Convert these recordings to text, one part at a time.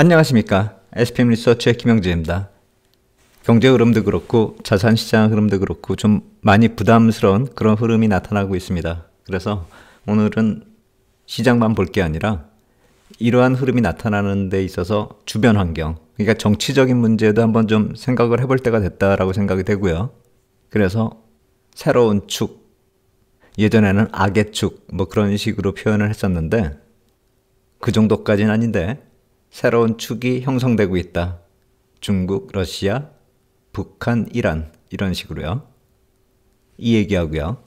안녕하십니까. SPM 리서치의 김영재입니다. 경제 흐름도 그렇고 자산시장 흐름도 그렇고 좀 많이 부담스러운 그런 흐름이 나타나고 있습니다. 그래서 오늘은 시장만 볼 게 아니라 이러한 흐름이 나타나는 데 있어서 주변 환경, 그러니까 정치적인 문제도 한번 좀 생각을 해볼 때가 됐다라고 생각이 되고요. 그래서 새로운 축, 예전에는 악의 축 뭐 그런 식으로 표현을 했었는데 그 정도까지는 아닌데 새로운 축이 형성되고 있다. 중국, 러시아, 북한, 이란 이런 식으로요. 이 얘기하고요.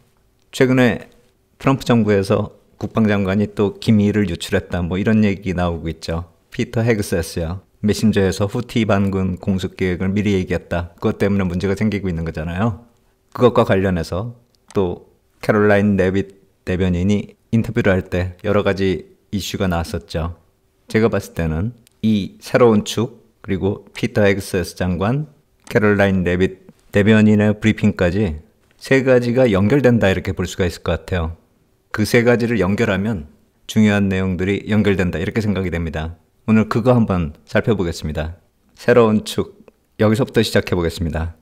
최근에 트럼프 정부에서 국방장관이 또 기밀을 유출했다 뭐 이런 얘기 나오고 있죠. 피터 헤그세스요. 메신저에서 후티 반군 공습 계획을 미리 얘기했다. 그것 때문에 문제가 생기고 있는 거잖아요. 그것과 관련해서 또 캐롤라인 레빗 대변인이 인터뷰를 할 때 여러 가지 이슈가 나왔었죠. 제가 봤을 때는 이 새로운 축, 그리고 피터 헤그세스 장관, 캐롤라인 레빗 대변인의 브리핑까지 세 가지가 연결된다 이렇게 볼 수가 있을 것 같아요. 그 세 가지를 연결하면 중요한 내용들이 연결된다 이렇게 생각이 됩니다. 오늘 그거 한번 살펴보겠습니다. 새로운 축, 여기서부터 시작해 보겠습니다.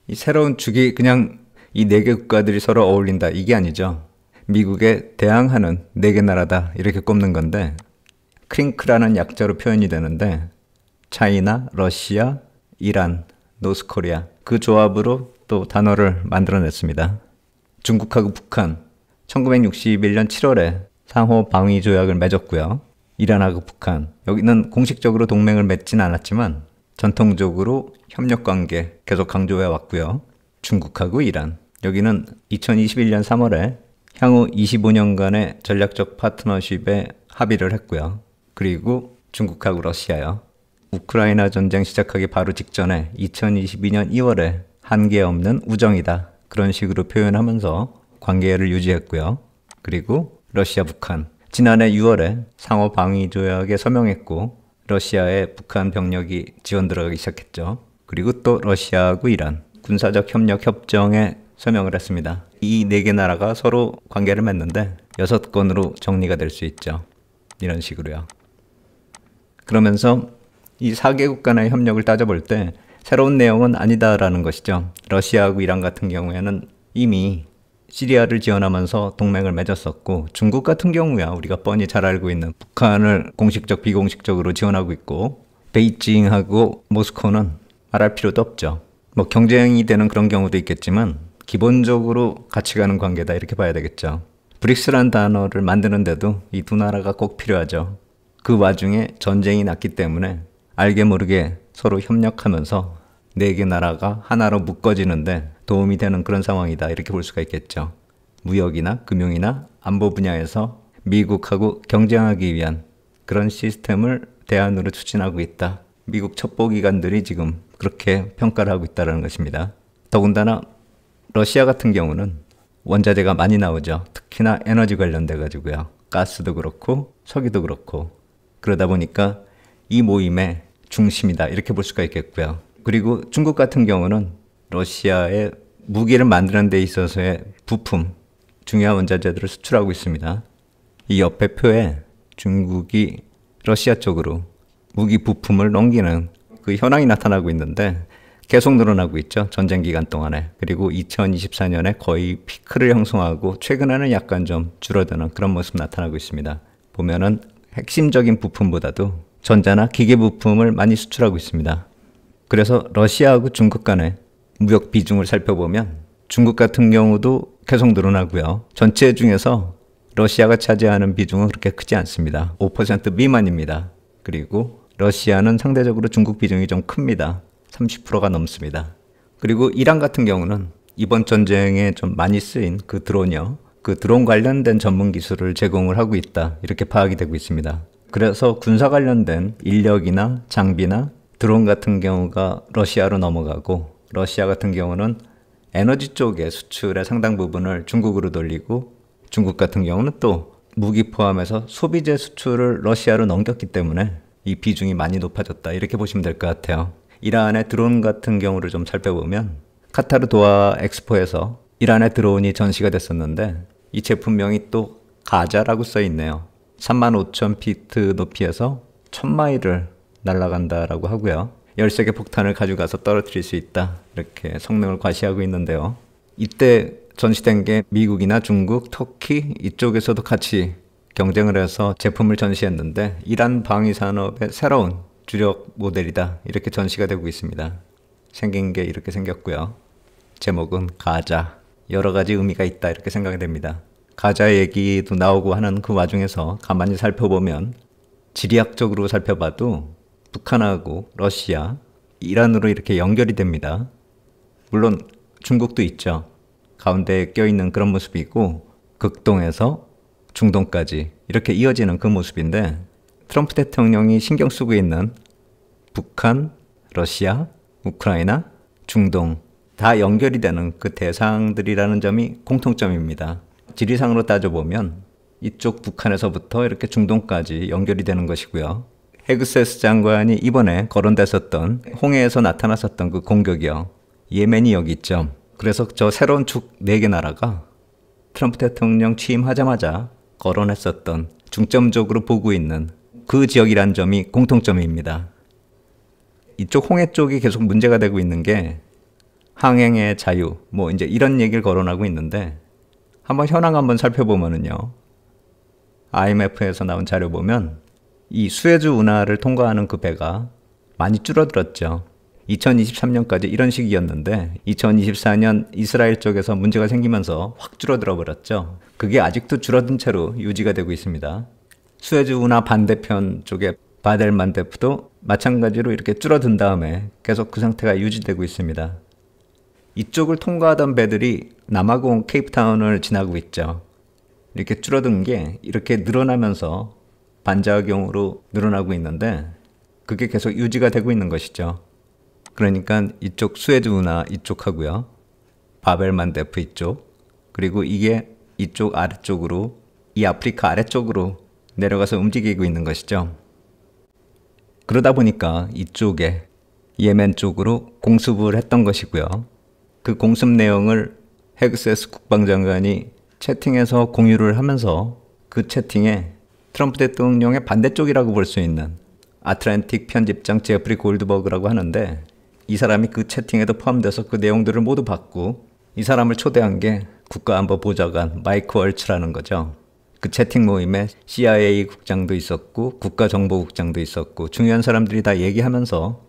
이 새로운 축이 그냥 이 네 개 국가들이 서로 어울린다 이게 아니죠. 미국에 대항하는 네 개 나라다 이렇게 꼽는 건데 크링크라는 약자로 표현이 되는데 차이나, 러시아, 이란, 노스코리아 그 조합으로 또 단어를 만들어냈습니다. 중국하고 북한 1961년 7월에 상호 방위 조약을 맺었고요. 이란하고 북한 여기는 공식적으로 동맹을 맺진 않았지만 전통적으로 협력 관계 계속 강조해 왔고요. 중국하고 이란 여기는 2021년 3월에 향후 25년간의 전략적 파트너십에 합의를 했고요. 그리고 중국하고 러시아요. 우크라이나 전쟁 시작하기 바로 직전에 2022년 2월에 한계 없는 우정이다. 그런 식으로 표현하면서 관계를 유지했고요. 그리고 러시아, 북한. 지난해 6월에 상호 방위 조약에 서명했고 러시아에 북한 병력이 지원 들어가기 시작했죠. 그리고 또 러시아하고 이란 군사적 협력 협정에 서명을 했습니다. 이 네 개 나라가 서로 관계를 맺는데 6건으로 정리가 될 수 있죠. 이런 식으로요. 그러면서 이 4개국 간의 협력을 따져볼 때 새로운 내용은 아니다라는 것이죠. 러시아하고 이란 같은 경우에는 이미 시리아를 지원하면서 동맹을 맺었었고 중국 같은 경우야 우리가 뻔히 잘 알고 있는 북한을 공식적 비공식적으로 지원하고 있고 베이징하고 모스크바는 말할 필요도 없죠. 뭐 경쟁이 되는 그런 경우도 있겠지만 기본적으로 같이 가는 관계다 이렇게 봐야 되겠죠. 브릭스란 단어를 만드는데도 이 두 나라가 꼭 필요하죠. 그 와중에 전쟁이 났기 때문에 알게 모르게 서로 협력하면서 네 개 나라가 하나로 묶어지는데 도움이 되는 그런 상황이다 이렇게 볼 수가 있겠죠. 무역이나 금융이나 안보 분야에서 미국하고 경쟁하기 위한 그런 시스템을 대안으로 추진하고 있다. 미국 첩보기관들이 지금 그렇게 평가를 하고 있다는 것입니다. 더군다나 러시아 같은 경우는 원자재가 많이 나오죠. 특히나 에너지 관련돼 가지고요. 가스도 그렇고 석유도 그렇고 그러다 보니까 이 모임의 중심이다 이렇게 볼 수가 있겠고요. 그리고 중국 같은 경우는 러시아의 무기를 만드는 데 있어서의 부품, 중요한 원자재들을 수출하고 있습니다. 이 옆에 표에 중국이 러시아 쪽으로 무기 부품을 넘기는 그 현황이 나타나고 있는데 계속 늘어나고 있죠. 전쟁 기간 동안에. 그리고 2024년에 거의 피크를 형성하고 최근에는 약간 좀 줄어드는 그런 모습 나타나고 있습니다. 보면은 핵심적인 부품보다도 전자나 기계 부품을 많이 수출하고 있습니다. 그래서 러시아하고 중국 간의 무역 비중을 살펴보면 중국 같은 경우도 계속 늘어나고요. 전체 중에서 러시아가 차지하는 비중은 그렇게 크지 않습니다. 5% 미만입니다. 그리고 러시아는 상대적으로 중국 비중이 좀 큽니다. 30%가 넘습니다. 그리고 이란 같은 경우는 이번 전쟁에 좀 많이 쓰인 그 드론이요. 그 드론 관련된 전문 기술을 제공을 하고 있다. 이렇게 파악이 되고 있습니다. 그래서 군사 관련된 인력이나 장비나 드론 같은 경우가 러시아로 넘어가고 러시아 같은 경우는 에너지 쪽의 수출의 상당 부분을 중국으로 돌리고 중국 같은 경우는 또 무기 포함해서 소비재 수출을 러시아로 넘겼기 때문에 이 비중이 많이 높아졌다. 이렇게 보시면 될 것 같아요. 이란의 드론 같은 경우를 좀 살펴보면 카타르 도하 엑스포에서 이란의 드론이 전시가 됐었는데 이 제품명이 또 가자라고 써 있네요. 35,000피트 높이에서 1000마일을 날아간다라고 하고요. 13개 폭탄을 가져가서 떨어뜨릴 수 있다. 이렇게 성능을 과시하고 있는데요. 이때 전시된 게 미국이나 중국, 터키 이쪽에서도 같이 경쟁을 해서 제품을 전시했는데 이란 방위산업의 새로운 주력 모델이다. 이렇게 전시가 되고 있습니다. 생긴 게 이렇게 생겼고요. 제목은 가자. 여러 가지 의미가 있다. 이렇게 생각이 됩니다. 가자 얘기도 나오고 하는 그 와중에서 가만히 살펴보면 지리학적으로 살펴봐도 북한하고 러시아, 이란으로 이렇게 연결이 됩니다. 물론 중국도 있죠. 가운데에 껴있는 그런 모습이고 극동에서 중동까지 이렇게 이어지는 그 모습인데 트럼프 대통령이 신경 쓰고 있는 북한, 러시아, 우크라이나, 중동 다 연결이 되는 그 대상들이라는 점이 공통점입니다. 지리상으로 따져보면 이쪽 북한에서부터 이렇게 중동까지 연결이 되는 것이고요. 헤그세스 장관이 이번에 거론됐었던 홍해에서 나타났었던 그 공격이요. 예멘이 여기 있죠. 그래서 저 새로운 축 4개 나라가 트럼프 대통령 취임하자마자 거론했었던 중점적으로 보고 있는 그 지역이란 점이 공통점입니다. 이쪽 홍해 쪽이 계속 문제가 되고 있는 게 항행의 자유, 뭐 이제 이런 얘기를 거론하고 있는데 한번 현황 한번 살펴보면은요. IMF에서 나온 자료 보면 이 수에즈 운하를 통과하는 그 배가 많이 줄어들었죠. 2023년까지 이런 시기였는데 2024년 이스라엘 쪽에서 문제가 생기면서 확 줄어들어 버렸죠. 그게 아직도 줄어든 채로 유지가 되고 있습니다. 수에즈 운하 반대편 쪽에 바델만데프도 마찬가지로 이렇게 줄어든 다음에 계속 그 상태가 유지되고 있습니다. 이쪽을 통과하던 배들이 남아공 케이프타운을 지나고 있죠. 이렇게 줄어든 게 이렇게 늘어나면서 반작용으로 늘어나고 있는데 그게 계속 유지가 되고 있는 것이죠. 그러니까 이쪽 수에즈 운하 이쪽하고요. 바벨만데프 이쪽 그리고 이게 이쪽 아래쪽으로 이 아프리카 아래쪽으로 내려가서 움직이고 있는 것이죠. 그러다 보니까 이쪽에 예멘 쪽으로 공습을 했던 것이고요. 그 공습 내용을 헤그세스 국방장관이 채팅에서 공유를 하면서 그 채팅에 트럼프 대통령의 반대쪽이라고 볼 수 있는 아틀랜틱 편집장 제프리 골드버그라고 하는데 이 사람이 그 채팅에도 포함돼서 그 내용들을 모두 봤고 이 사람을 초대한 게 국가안보보좌관 마이크 월츠라는 거죠. 그 채팅 모임에 CIA 국장도 있었고 국가정보국장도 있었고 중요한 사람들이 다 얘기하면서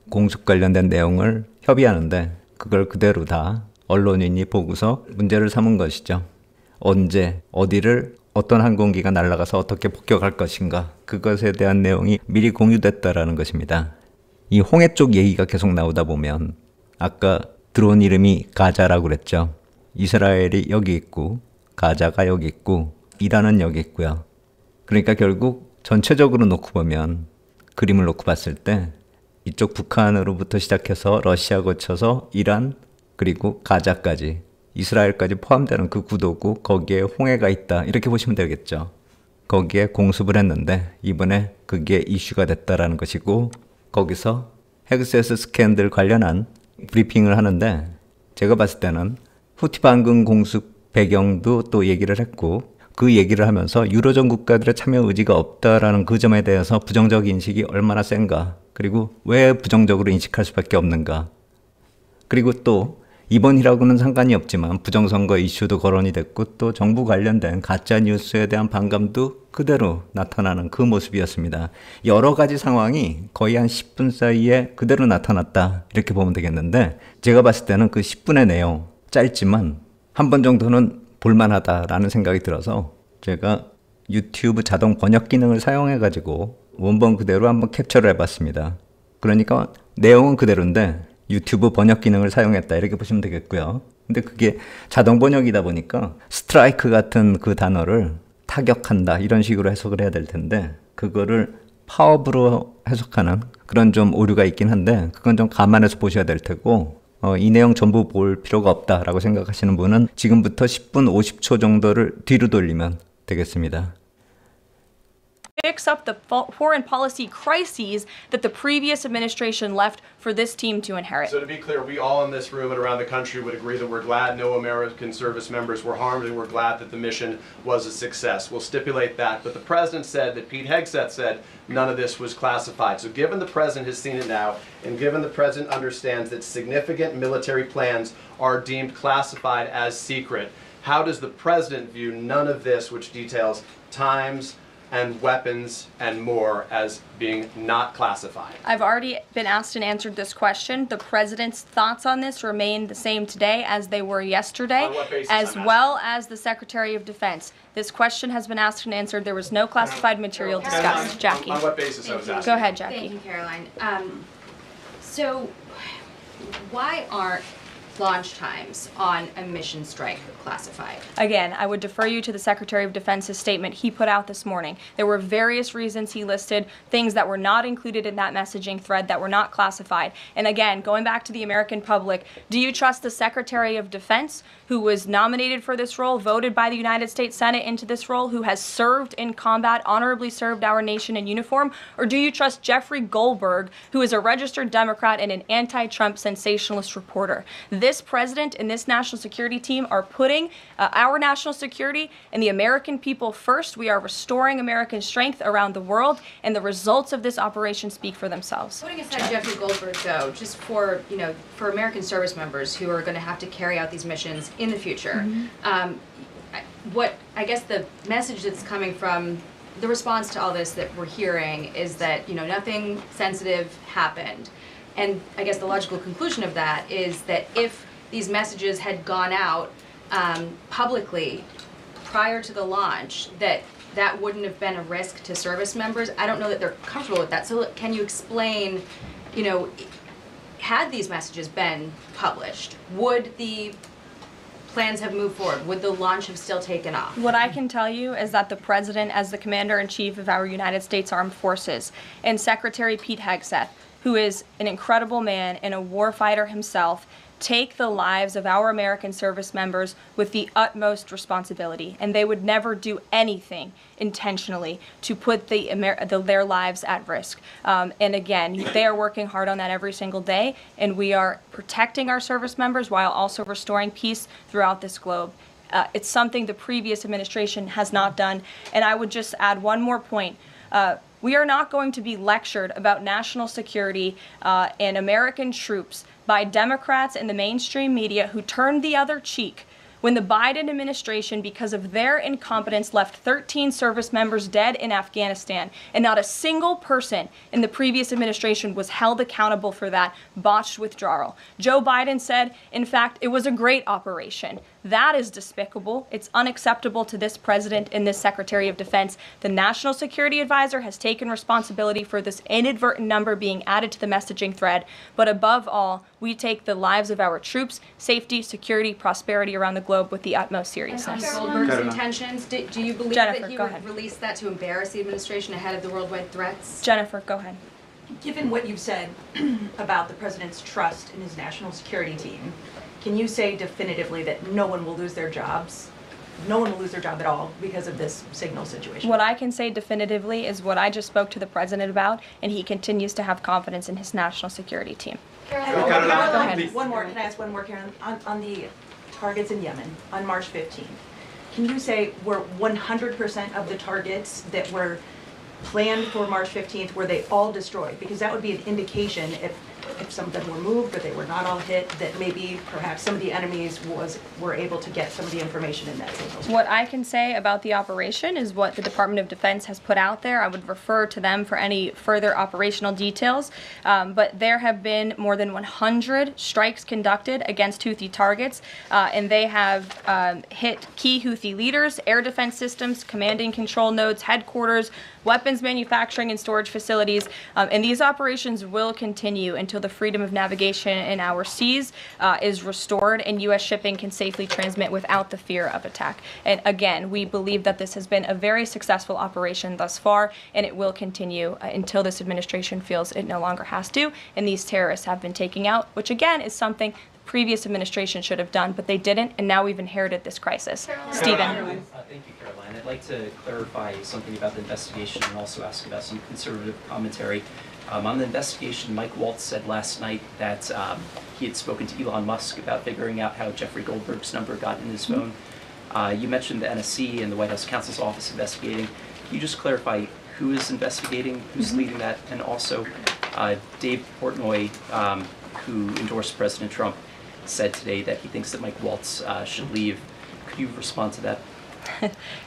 공습 관련된 내용을 협의하는데 그걸 그대로 다 언론인이 보고서 문제를 삼은 것이죠. 언제, 어디를 어떤 항공기가 날아가서 어떻게 폭격할 것인가 그것에 대한 내용이 미리 공유됐다라는 것입니다. 이 홍해 쪽 얘기가 계속 나오다 보면 아까 드론 이름이 가자라고 그랬죠. 이스라엘이 여기 있고 가자가 여기 있고 이란은 여기 있고요. 그러니까 결국 전체적으로 놓고 보면 그림을 놓고 봤을 때 이쪽 북한으로부터 시작해서 러시아 거쳐서 이란 그리고 가자까지 이스라엘까지 포함되는 그 구도고 거기에 홍해가 있다 이렇게 보시면 되겠죠. 거기에 공습을 했는데 이번에 그게 이슈가 됐다라는 것이고 거기서 헤그세스 스캔들 관련한 브리핑을 하는데 제가 봤을 때는 후티 반군 공습 배경도 또 얘기를 했고 그 얘기를 하면서 유로존 국가들의 참여 의지가 없다라는 그 점에 대해서 부정적 인식이 얼마나 센가 그리고 왜 부정적으로 인식할 수밖에 없는가 그리고 또 이번이라고는 상관이 없지만 부정선거 이슈도 거론이 됐고 또 정부 관련된 가짜뉴스에 대한 반감도 그대로 나타나는 그 모습이었습니다. 여러 가지 상황이 거의 한 10분 사이에 그대로 나타났다 이렇게 보면 되겠는데 제가 봤을 때는 그 10분의 내용 짧지만 한 번 정도는 볼만하다라는 생각이 들어서 제가 유튜브 자동 번역 기능을 사용해 가지고 원본 그대로 한번 캡처를 해봤습니다. 그러니까 내용은 그대로인데 유튜브 번역 기능을 사용했다 이렇게 보시면 되겠고요. 근데 그게 자동 번역이다 보니까 스트라이크 같은 그 단어를 타격한다 이런 식으로 해석을 해야 될 텐데 그거를 파업으로 해석하는 그런 좀 오류가 있긴 한데 그건 좀 감안해서 보셔야 될 테고 이 내용 전부 볼 필요가 없다라고 생각하시는 분은 지금부터 10분 50초 정도를 뒤로 돌리면 되겠습니다. fix up the foreign policy crises that the previous administration left for this team to inherit. So to be clear, we all in this room and around the country would agree that we're glad no American service members were harmed, and we're glad that the mission was a success. We'll stipulate that. But the president said that Pete Hegseth said none of this was classified. So given the president has seen it now, and given the president understands that significant military plans are deemed classified as secret, how does the president view none of this, which details times and weapons and more, as being not classified? I've already been asked and answered this question. The president's thoughts on this remain the same today as they were yesterday, On what basis, as I'm well as the Secretary of Defense. This question has been asked and answered. There was no classified material discussed. Jackie. On what basis I was asking? Go ahead, Jackie. Thank you, Caroline. So why aren't launch times on a mission strike classified? Again, I would defer you to the Secretary of Defense's statement he put out this morning. There were various reasons he listed, things that were not included in that messaging thread that were not classified. And again, going back to the American public, do you trust the Secretary of Defense, who was nominated for this role, voted by the United States Senate into this role, who has served in combat, honorably served our nation in uniform? Or do you trust Jeffrey Goldberg, who is a registered Democrat and an anti-Trump sensationalist reporter? This president and this national security team are putting our national security and the American people first. We are restoring American strength around the world, and the results of this operation speak for themselves. Putting aside Jeffrey Goldberg, though, just for for American service members who are going to have to carry out these missions in the future, what I guess the message that's coming from the response to all this that we're hearing is that nothing sensitive happened. And I guess the logical conclusion of that is that if these messages had gone out publicly prior to the launch, that wouldn't have been a risk to service members. I don't know that they're comfortable with that. So can you explain, had these messages been published, would the plans have moved forward? Would the launch have still taken off? What I can tell you is that the President, as the Commander-in-Chief of our United States Armed Forces, and Secretary Pete Hegseth, who is an incredible man and a warfighter himself, take the lives of our American service members with the utmost responsibility, and they would never do anything intentionally to put their lives at risk. And again, they are working hard on that every single day, and we are protecting our service members while also restoring peace throughout this globe. It's something the previous administration has not done. And I would just add one more point. We are not going to be lectured about national security and American troops by Democrats and the mainstream media who turned the other cheek when the Biden administration, because of their incompetence, left 13 service members dead in Afghanistan, and not a single person in the previous administration was held accountable for that botched withdrawal. Joe Biden said, in fact, it was a great operation. That is despicable. It's unacceptable to this president and this Secretary of Defense. The National Security Advisor has taken responsibility for this inadvertent number being added to the messaging thread. But above all, we take the lives of our troops, safety, security, prosperity around the globe with the utmost seriousness. Goldberg's intentions, do you believe Jennifer, that he go would ahead. release that to embarrass the administration ahead of the worldwide threats? Jennifer, go ahead. Given what you've said about the president's trust in his national security team, can you say definitively that no one will lose their jobs? No one will lose their job at all because of this signal situation? What I can say definitively is what I just spoke to the president about, and he continues to have confidence in his national security team. Caroline, Go ahead. One more, can I ask one more, Karen? On the targets in Yemen on March 15th, can you say were 100% of the targets that were planned for March 15th, were they all destroyed? Because that would be an indication if some of them were moved or they were not all hit, that maybe perhaps some of the enemies were able to get some of the information in that signal. What I can say about the operation is what the Department of Defense has put out there. I would refer to them for any further operational details. But there have been more than 100 strikes conducted against Houthi targets, and they have hit key Houthi leaders, air defense systems, command and control nodes, headquarters, weapons manufacturing and storage facilities. And these operations will continue until the freedom of navigation in our seas is restored and U.S. shipping can safely transmit without the fear of attack. And again, we believe that this has been a very successful operation thus far, and it will continue until this administration feels it no longer has to, and these terrorists have been taken out, which again is something the previous administration should have done, but they didn't, and now we've inherited this crisis. Stephen. Thank you, Caroline. I'd like to clarify something about the investigation and also ask about some conservative commentary. On the investigation, Mike Waltz said last night that he had spoken to Elon Musk about figuring out how Jeffrey Goldberg's number got in his phone. You mentioned the NSC and the White House counsel's office investigating. Can you just clarify who is investigating, who's leading that, and also Dave Portnoy, who endorsed President Trump, said today that he thinks that Mike Waltz should leave. Could you respond to that?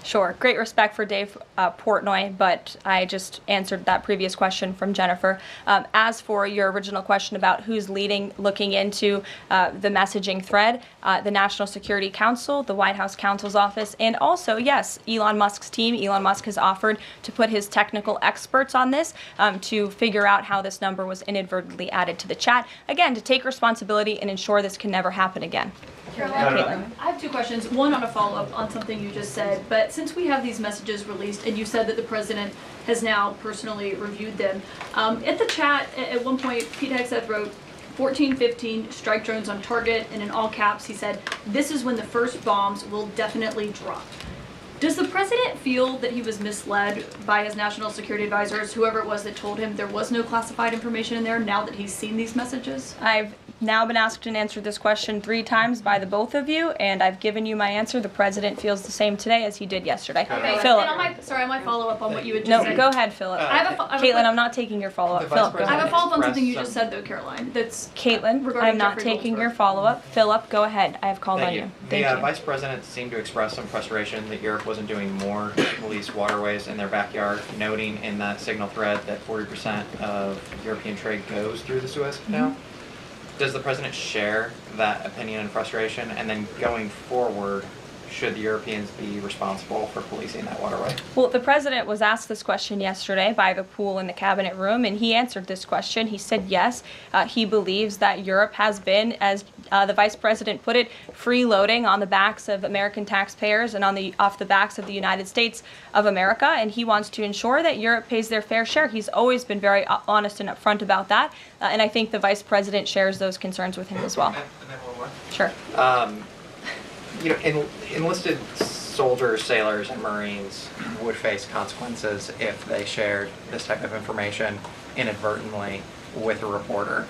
Sure. Great respect for Dave Portnoy, but I just answered that previous question from Jennifer. As for your original question about who's looking into the messaging thread, the National Security Council, the White House counsel's office, and also, yes, Elon Musk's team. Elon Musk has offered to put his technical experts on this to figure out how this number was inadvertently added to the chat. Again, to take responsibility and ensure this can never happen again. Caroline, I have two questions. One on a follow-up on something you just said, but since we have these messages released and you said that the president has now personally reviewed them, at the chat at one point Pete Hegseth wrote 1415 strike drones on target, and in all caps he said, "This is when the first bombs will definitely drop." Does the president feel that he was misled by his national security advisors, whoever it was that told him there was no classified information in there, now that he's seen these messages? I've now been asked and answered this question 3 times by the both of you, and I've given you my answer. The president feels the same today as he did yesterday. Okay, Philip. and on my follow-up on what you had just No, said. go ahead, Philip. Caitlin, I'm not taking your follow-up. Philip, go I have ahead. a follow-up on something you just said, though, Caroline. That's Caitlin, regarding I'm not Jeffrey taking Goldsberg. your follow-up. Philip, go ahead. I have called on you. Thank The you. Vice President seemed to express some frustration that Europe wasn't doing more to police waterways in their backyard, noting in that signal thread that 40% of European trade goes through the Suez Canal. Does the President share that opinion and frustration? And then going forward, should the Europeans be responsible for policing that waterway? Well, the president was asked this question yesterday by the pool in the cabinet room, and he answered this question. He said yes, he believes that Europe has been, as the vice president put it, freeloading on the backs of American taxpayers and off the backs of the United States of America, and he wants to ensure that Europe pays their fair share. He's always been very honest and upfront about that, and I think the vice president shares those concerns with him as well. And then one more. Sure. You know, enlisted soldiers, sailors, and Marines would face consequences if they shared this type of information inadvertently with a reporter.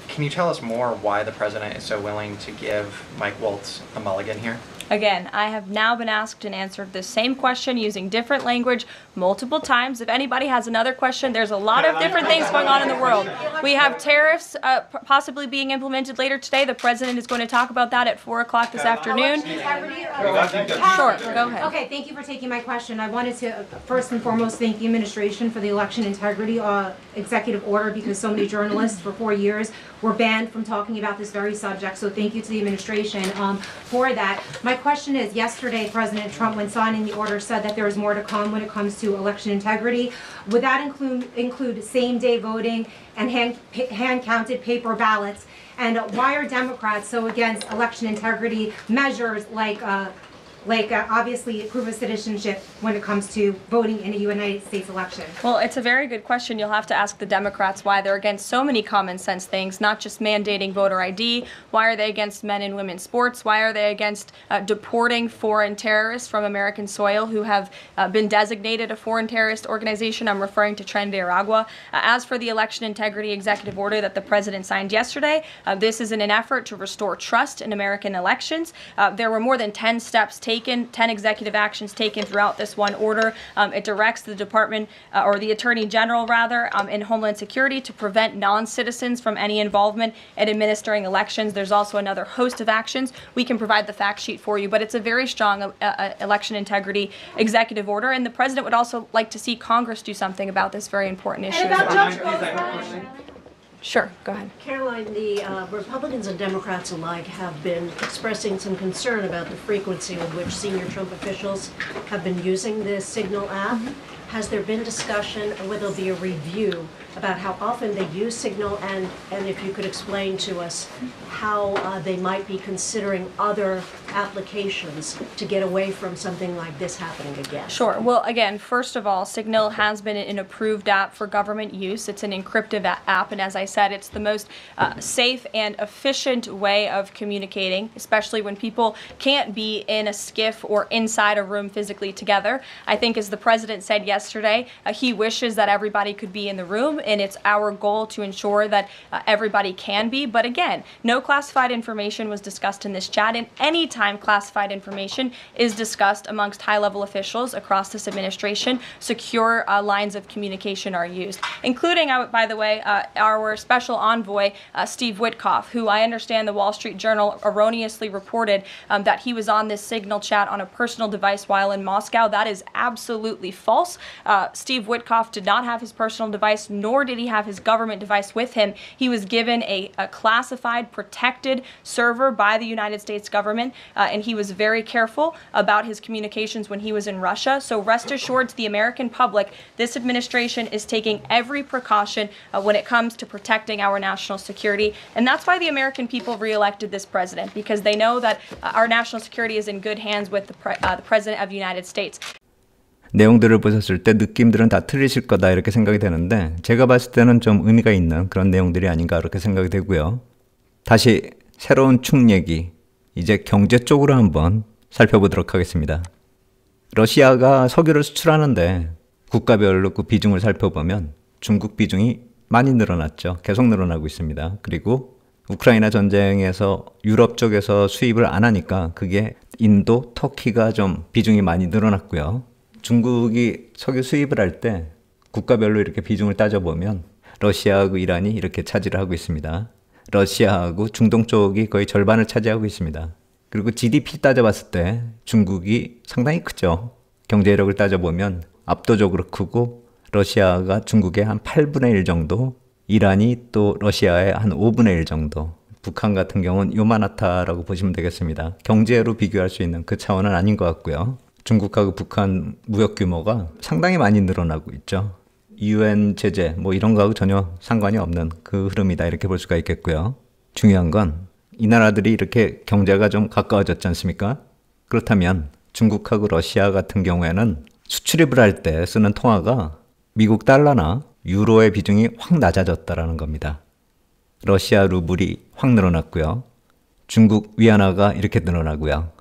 Can you tell us more why the president is so willing to give Mike Waltz a mulligan here? Again, I have now been asked and answered the same question using different language multiple times. If anybody has another question, there's a lot of different things going on in the world. We have tariffs possibly being implemented later today. The president is going to talk about that at 4 o'clock this afternoon. Sure, go ahead. Okay, thank you for taking my question. I wanted to first and foremost thank the administration for the election integrity executive order, because so many journalists for 4 years were banned from talking about this very subject. So thank you to the administration for that. My question is, yesterday President Trump, when signing the order, said that there is more to come when it comes to election integrity. Would that include same-day voting and hand-counted paper ballots? And why are Democrats so against election integrity measures like obviously proof of citizenship when it comes to voting in a United States election? Well, it's a very good question. You'll have to ask the Democrats why they're against so many common sense things, not just mandating voter ID. Why are they against men and women's sports? Why are they against deporting foreign terrorists from American soil who have been designated a foreign terrorist organization? I'm referring to Tren de Aragua. As for the election integrity executive order that the president signed yesterday, this is in an effort to restore trust in American elections. There were more than 10 steps taken, 10 executive actions taken throughout this one order. It directs the department, or the Attorney General rather, in Homeland Security to prevent non-citizens from any involvement in administering elections. There's also another host of actions. We can provide the fact sheet for you, but it's a very strong election integrity executive order, and the president would also like to see Congress do something about this very important issue as well. Sure, go ahead. Caroline, the Republicans and Democrats alike have been expressing some concern about the frequency with which senior Trump officials have been using the Signal app. has there been discussion, or will there be a review about how often they use Signal, and if you could explain to us how they might be considering other applications to get away from something like this happening again? Sure. Well, again, first of all, Signal has been an approved app for government use. It's an encrypted app, and as I said, it's the most safe and efficient way of communicating, especially when people can't be in a skiff or inside a room physically together. I think, as the president said yesterday, he wishes that everybody could be in the room, and it's our goal to ensure that everybody can be. But again, no classified information was discussed in this chat, and any time classified information is discussed amongst high-level officials across this administration, secure lines of communication are used, including, by the way, our special envoy, Steve Witkoff, who I understand the Wall Street Journal erroneously reported that he was on this Signal chat on a personal device while in Moscow. That is absolutely false. Steve Witkoff did not have his personal device, nor did he have his government device with him. He was given a classified, protected server by the United States government, and he was very careful about his communications when he was in Russia. So rest assured to the American public, this administration is taking every precaution when it comes to protecting our national security. And that's why the American people re-elected this president, because they know that our national security is in good hands with the President of the United States. 내용들을 보셨을 때 느낌들은 다 틀리실 거다 이렇게 생각이 되는데 제가 봤을 때는 좀 의미가 있는 그런 내용들이 아닌가 그렇게 생각이 되고요. 다시 새로운 축 얘기, 이제 경제 쪽으로 한번 살펴보도록 하겠습니다. 러시아가 석유를 수출하는데 국가별로 그 비중을 살펴보면 중국 비중이 많이 늘어났죠. 계속 늘어나고 있습니다. 그리고 우크라이나 전쟁에서 유럽 쪽에서 수입을 안 하니까 그게 인도, 터키가 좀 비중이 많이 늘어났고요. 중국이 석유 수입을 할 때 국가별로 이렇게 비중을 따져보면 러시아하고 이란이 이렇게 차지를 하고 있습니다. 러시아하고 중동 쪽이 거의 절반을 차지하고 있습니다. 그리고 GDP 따져봤을 때 중국이 상당히 크죠. 경제력을 따져보면 압도적으로 크고 러시아가 중국의 한 8분의 1 정도, 이란이 또 러시아의 한 5분의 1 정도, 북한 같은 경우는 요만하다라고 보시면 되겠습니다. 경제로 비교할 수 있는 그 차원은 아닌 것 같고요. 중국하고 북한 무역 규모가 상당히 많이 늘어나고 있죠. UN 제재 뭐 이런 거하고 전혀 상관이 없는 그 흐름이다 이렇게 볼 수가 있겠고요. 중요한 건 이 나라들이 이렇게 경제가 좀 가까워졌지 않습니까? 그렇다면 중국하고 러시아 같은 경우에는 수출입을 할 때 쓰는 통화가 미국 달러나 유로의 비중이 확 낮아졌다라는 겁니다. 러시아 루블이 확 늘어났고요. 중국 위안화가 이렇게 늘어나고요.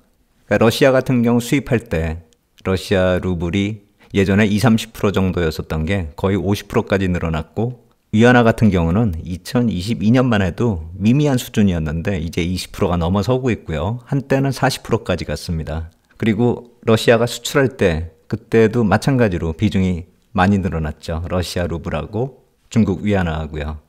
그러니까 러시아 같은 경우 수입할 때 러시아 루블이 예전에 20-30% 정도였었던 게 거의 50%까지 늘어났고, 위안화 같은 경우는 2022년만 해도 미미한 수준이었는데 이제 20%가 넘어서고 있고요. 한때는 40%까지 갔습니다. 그리고 러시아가 수출할 때 그때도 마찬가지로 비중이 많이 늘어났죠. 러시아 루블하고 중국 위안화하고요.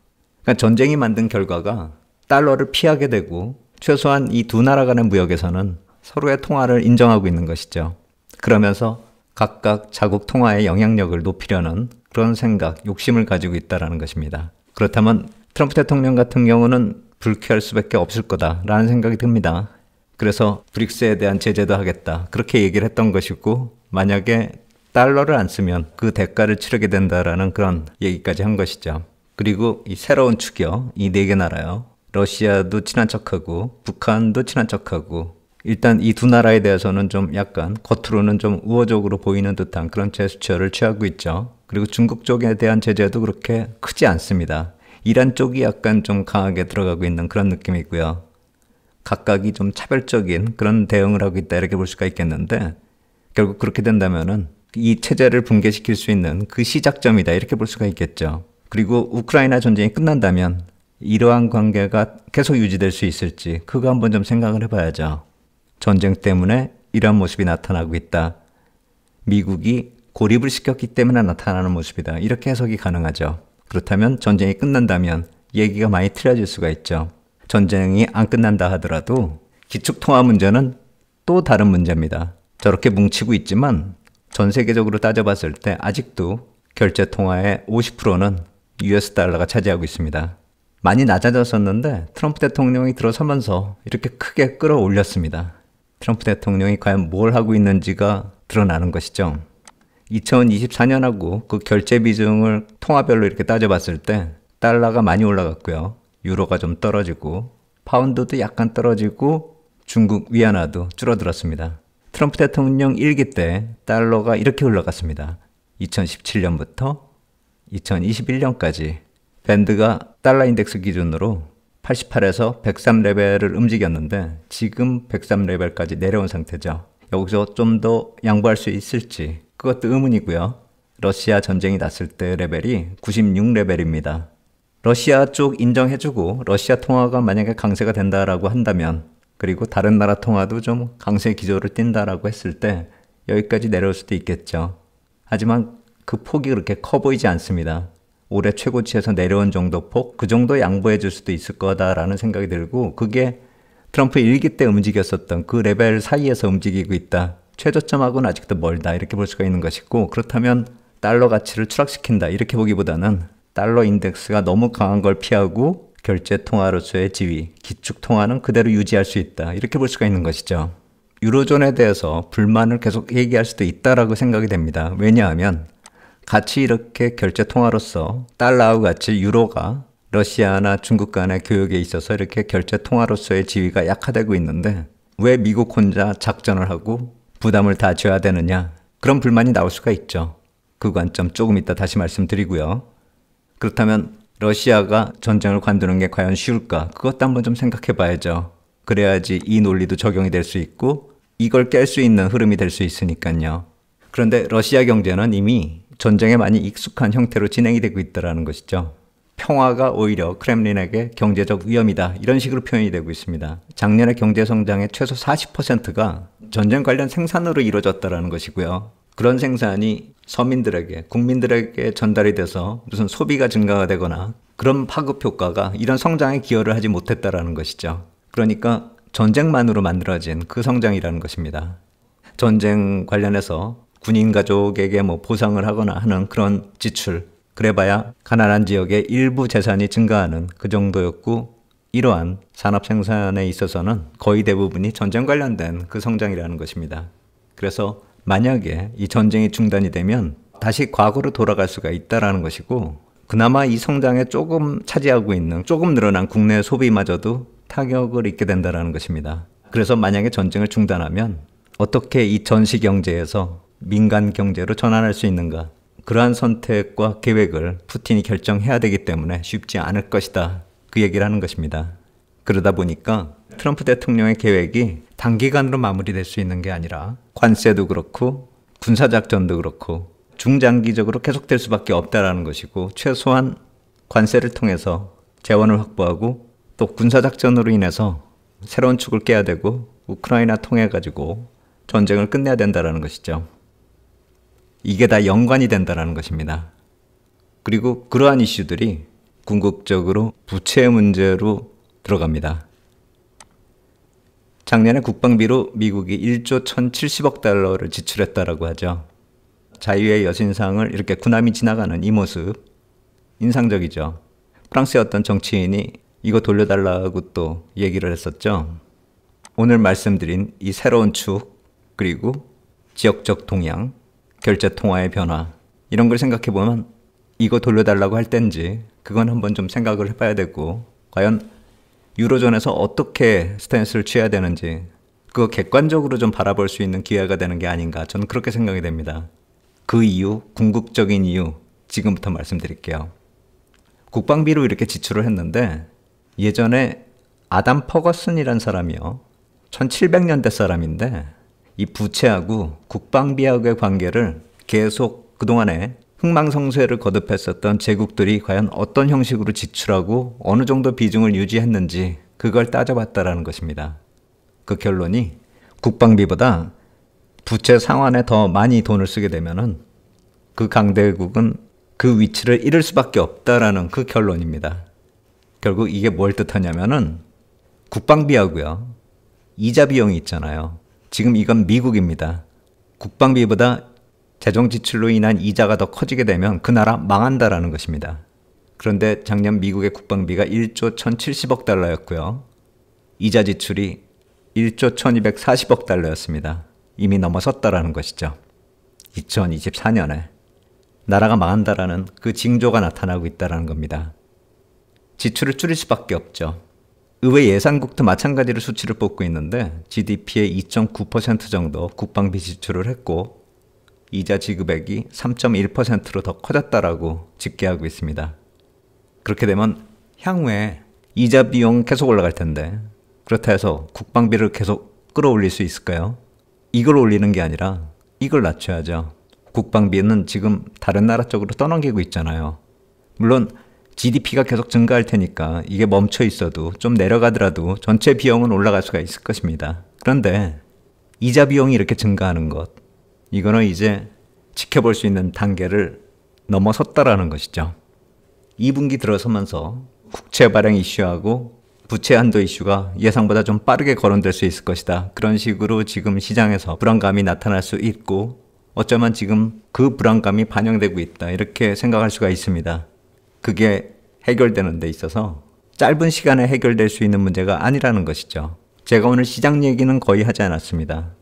그러니까 전쟁이 만든 결과가 달러를 피하게 되고 최소한 이 두 나라 간의 무역에서는 서로의 통화를 인정하고 있는 것이죠. 그러면서 각각 자국 통화의 영향력을 높이려는 그런 생각, 욕심을 가지고 있다는 것입니다. 그렇다면 트럼프 대통령 같은 경우는 불쾌할 수밖에 없을 거다라는 생각이 듭니다. 그래서 브릭스에 대한 제재도 하겠다 그렇게 얘기를 했던 것이고, 만약에 달러를 안 쓰면 그 대가를 치르게 된다라는 그런 얘기까지 한 것이죠. 그리고 이 새로운 축이요, 이 네 개 나라요, 러시아도 친한 척하고 북한도 친한 척하고, 일단 이 두 나라에 대해서는 좀 약간 겉으로는 좀 우호적으로 보이는 듯한 그런 제스처를 취하고 있죠. 그리고 중국 쪽에 대한 제재도 그렇게 크지 않습니다. 이란 쪽이 약간 좀 강하게 들어가고 있는 그런 느낌이고요. 각각이 좀 차별적인 그런 대응을 하고 있다 이렇게 볼 수가 있겠는데, 결국 그렇게 된다면은 이 체제를 붕괴시킬 수 있는 그 시작점이다 이렇게 볼 수가 있겠죠. 그리고 우크라이나 전쟁이 끝난다면 이러한 관계가 계속 유지될 수 있을지 그거 한번 좀 생각을 해봐야죠. 전쟁 때문에 이러한 모습이 나타나고 있다. 미국이 고립을 시켰기 때문에 나타나는 모습이다. 이렇게 해석이 가능하죠. 그렇다면 전쟁이 끝난다면 얘기가 많이 틀려질 수가 있죠. 전쟁이 안 끝난다 하더라도 기축통화 문제는 또 다른 문제입니다. 저렇게 뭉치고 있지만 전 세계적으로 따져봤을 때 아직도 결제통화의 50%는 US 달러가 차지하고 있습니다. 많이 낮아졌었는데 트럼프 대통령이 들어서면서 이렇게 크게 끌어올렸습니다. 트럼프 대통령이 과연 뭘 하고 있는지가 드러나는 것이죠. 2024년하고 그 결제 비중을 통화별로 이렇게 따져봤을 때 달러가 많이 올라갔고요. 유로가 좀 떨어지고 파운드도 약간 떨어지고 중국 위안화도 줄어들었습니다. 트럼프 대통령 1기 때 달러가 이렇게 올라갔습니다. 2017년부터 2021년까지 밴드가 달러 인덱스 기준으로 88에서 103레벨을 움직였는데 지금 103레벨까지 내려온 상태죠. 여기서 좀 더 양보할 수 있을지 그것도 의문이고요. 러시아 전쟁이 났을 때 레벨이 96레벨입니다. 러시아 쪽 인정해주고 러시아 통화가 만약에 강세가 된다라고 한다면 그리고 다른 나라 통화도 좀 강세 기조를 띈다라고 했을 때 여기까지 내려올 수도 있겠죠. 하지만 그 폭이 그렇게 커 보이지 않습니다. 올해 최고치에서 내려온 정도 폭, 그 정도 양보해 줄 수도 있을 거다라는 생각이 들고 그게 트럼프 1기 때 움직였었던 그 레벨 사이에서 움직이고 있다. 최저점하고는 아직도 멀다 이렇게 볼 수가 있는 것이고 그렇다면 달러 가치를 추락시킨다 이렇게 보기보다는 달러 인덱스가 너무 강한 걸 피하고 결제 통화로서의 지위, 기축 통화는 그대로 유지할 수 있다 이렇게 볼 수가 있는 것이죠. 유로존에 대해서 불만을 계속 얘기할 수도 있다라고 생각이 됩니다. 왜냐하면 같이 이렇게 결제 통화로서 달러하고 같이 유로가 러시아나 중국 간의 교역에 있어서 이렇게 결제 통화로서의 지위가 약화되고 있는데 왜 미국 혼자 작전을 하고 부담을 다 져야 되느냐 그런 불만이 나올 수가 있죠. 그 관점 조금 이따 다시 말씀드리고요. 그렇다면 러시아가 전쟁을 관두는 게 과연 쉬울까? 그것도 한번 좀 생각해 봐야죠. 그래야지 이 논리도 적용이 될 수 있고 이걸 깰 수 있는 흐름이 될 수 있으니까요. 그런데 러시아 경제는 이미 전쟁에 많이 익숙한 형태로 진행이 되고 있다는 것이죠. 평화가 오히려 크렘린에게 경제적 위험이다 이런 식으로 표현이 되고 있습니다. 작년에 경제 성장의 최소 40%가 전쟁 관련 생산으로 이루어졌다는 것이고요. 그런 생산이 서민들에게, 국민들에게 전달이 돼서 무슨 소비가 증가가 되거나 그런 파급 효과가 이런 성장에 기여를 하지 못했다는 것이죠. 그러니까 전쟁만으로 만들어진 그 성장이라는 것입니다. 전쟁 관련해서 군인 가족에게 뭐 보상을 하거나 하는 그런 지출, 그래봐야 가난한 지역의 일부 재산이 증가하는 그 정도였고 이러한 산업 생산에 있어서는 거의 대부분이 전쟁 관련된 그 성장이라는 것입니다. 그래서 만약에 이 전쟁이 중단이 되면 다시 과거로 돌아갈 수가 있다는 것이고 그나마 이 성장에 조금 차지하고 있는 조금 늘어난 국내 소비마저도 타격을 입게 된다는 것입니다. 그래서 만약에 전쟁을 중단하면 어떻게 이 전시 경제에서 민간 경제로 전환할 수 있는가 그러한 선택과 계획을 푸틴이 결정해야 되기 때문에 쉽지 않을 것이다. 그 얘기를 하는 것입니다. 그러다 보니까 트럼프 대통령의 계획이 단기간으로 마무리될 수 있는 게 아니라 관세도 그렇고 군사작전도 그렇고 중장기적으로 계속될 수밖에 없다는 것이고 최소한 관세를 통해서 재원을 확보하고 또 군사작전으로 인해서 새로운 축을 깨야 되고 우크라이나 통해 가지고 전쟁을 끝내야 된다는 것이죠. 이게 다 연관이 된다는 것입니다. 그리고 그러한 이슈들이 궁극적으로 부채 문제로 들어갑니다. 작년에 국방비로 미국이 1조 1,070억 달러를 지출했다라고 하죠. 자유의 여신상을 이렇게 군함이 지나가는 이 모습 인상적이죠. 프랑스의 어떤 정치인이 이거 돌려달라고 또 얘기를 했었죠. 오늘 말씀드린 이 새로운 축 그리고 지역적 동향 결제 통화의 변화 이런 걸 생각해 보면 이거 돌려달라고 할 때인지 그건 한번 좀 생각을 해봐야 되고 과연 유로존에서 어떻게 스탠스를 취해야 되는지 그거 객관적으로 좀 바라볼 수 있는 기회가 되는 게 아닌가 저는 그렇게 생각이 됩니다. 그 이유, 궁극적인 이유 지금부터 말씀드릴게요. 국방비로 이렇게 지출을 했는데 예전에 아담 퍼거슨이란 사람이요. 1700년대 사람인데 이 부채하고 국방비하고의 관계를 계속 그동안에 흥망성쇠를 거듭했었던 제국들이 과연 어떤 형식으로 지출하고 어느 정도 비중을 유지했는지 그걸 따져봤다라는 것입니다. 그 결론이 국방비보다 부채 상환에 더 많이 돈을 쓰게 되면은 그 강대국은 그 위치를 잃을 수밖에 없다라는 그 결론입니다. 결국 이게 뭘 뜻하냐면은 국방비하고요. 이자 비용이 있잖아요. 지금 이건 미국입니다. 국방비보다 재정 지출로 인한 이자가 더 커지게 되면 그 나라 망한다라는 것입니다. 그런데 작년 미국의 국방비가 1조 1,070억 달러였고요. 이자 지출이 1조 1,240억 달러였습니다. 이미 넘어섰다라는 것이죠. 2024년에 나라가 망한다라는 그 징조가 나타나고 있다는 겁니다. 지출을 줄일 수밖에 없죠. 의회 예산국도 마찬가지로 수치를 뽑고 있는데 GDP의 2.9% 정도 국방비 지출을 했고 이자 지급액이 3.1%로 더 커졌다라고 집계하고 있습니다. 그렇게 되면 향후에 이자 비용 계속 올라갈 텐데 그렇다 해서 국방비를 계속 끌어올릴 수 있을까요? 이걸 올리는 게 아니라 이걸 낮춰야죠. 국방비는 지금 다른 나라 쪽으로 떠넘기고 있잖아요. 물론 GDP가 계속 증가할 테니까 이게 멈춰 있어도 좀 내려가더라도 전체 비용은 올라갈 수가 있을 것입니다. 그런데 이자 비용이 이렇게 증가하는 것, 이거는 이제 지켜볼 수 있는 단계를 넘어섰다라는 것이죠. 2분기 들어서면서 국채 발행 이슈하고 부채 한도 이슈가 예상보다 좀 빠르게 거론될 수 있을 것이다. 그런 식으로 지금 시장에서 불안감이 나타날 수 있고 어쩌면 지금 그 불안감이 반영되고 있다. 이렇게 생각할 수가 있습니다. 그게 해결되는 데 있어서 짧은 시간에 해결될 수 있는 문제가 아니라는 것이죠. 제가 오늘 시장 얘기는 거의 하지 않았습니다.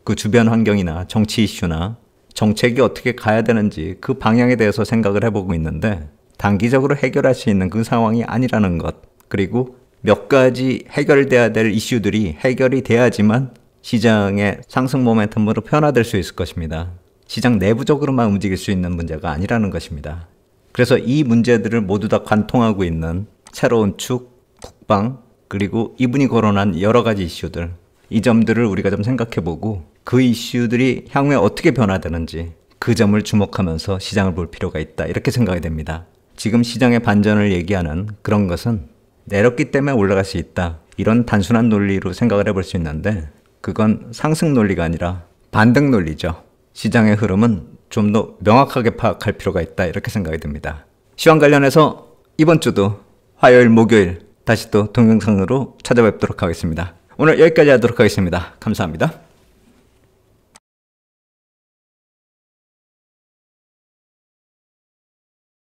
그 주변 환경이나 정치 이슈나 정책이 어떻게 가야 되는지 그 방향에 대해서 생각을 해보고 있는데 단기적으로 해결할 수 있는 그 상황이 아니라는 것, 그리고 몇 가지 해결돼야 될 이슈들이 해결이 돼야지만 시장의 상승 모멘텀으로 변화될 수 있을 것입니다. 시장 내부적으로만 움직일 수 있는 문제가 아니라는 것입니다. 그래서 이 문제들을 모두 다 관통하고 있는 새로운 축, 국방, 그리고 이분이 거론한 여러 가지 이슈들, 이 점들을 우리가 좀 생각해보고 그 이슈들이 향후에 어떻게 변화되는지 그 점을 주목하면서 시장을 볼 필요가 있다. 이렇게 생각이 됩니다. 지금 시장의 반전을 얘기하는 그런 것은 내렸기 때문에 올라갈 수 있다. 이런 단순한 논리로 생각을 해볼 수 있는데 그건 상승 논리가 아니라 반등 논리죠. 시장의 흐름은 좀 더 명확하게 파악할 필요가 있다. 이렇게 생각이 듭니다. 시황 관련해서 이번 주도 화요일, 목요일 다시 또 동영상으로 찾아뵙도록 하겠습니다. 오늘 여기까지 하도록 하겠습니다. 감사합니다.